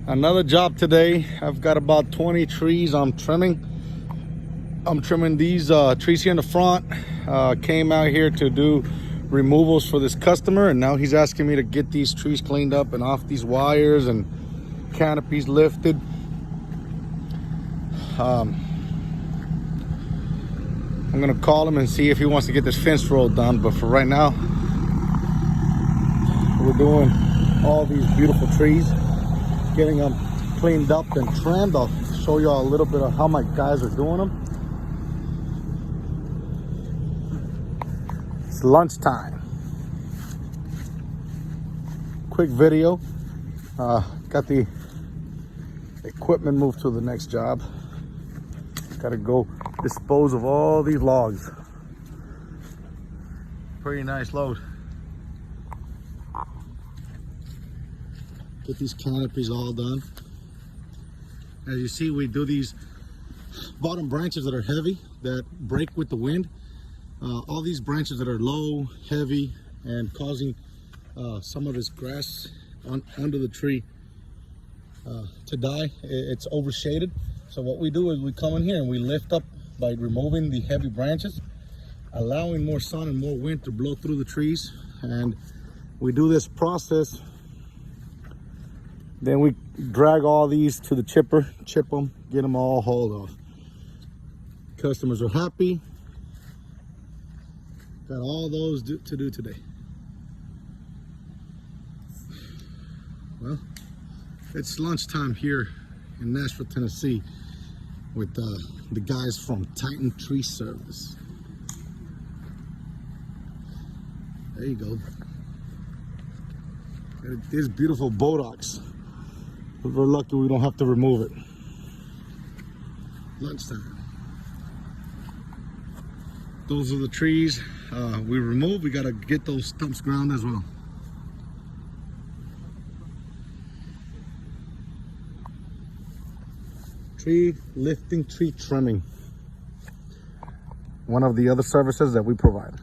Another job today. I've got about 20 trees I'm trimming. I'm trimming these trees here in the front. Came out here to do removals for this customer, and now he's asking me to get these trees cleaned up and off these wires and canopies lifted. I'm gonna call him and see if he wants to get this fence row done, but for right now we're doing all these beautiful trees, getting them cleaned up and trimmed. I'll show you all a little bit of how my guys are doing them. It's lunchtime. Quick video. Got the equipment moved to the next job. Gotta go dispose of all these logs. Pretty nice load. Get these canopies all done. As you see, we do these bottom branches that are heavy, that break with the wind. All these branches that are low, heavy, and causing some of this grass under the tree to die. It's overshaded. So what we do is we come in here and we lift up by removing the heavy branches, allowing more sun and more wind to blow through the trees. And we do this process. Then we drag all these to the chipper, chip them, get them all hauled off. Customers are happy. Got all those to do today. Well, it's lunchtime here in Nashville, Tennessee, with the guys from Titan Tree Service. There you go. Got this beautiful bodox. We're lucky we don't have to remove it. Lunchtime. Those are the trees we removed. We got to get those stumps ground as well. Tree lifting, tree trimming. One of the other services that we provide.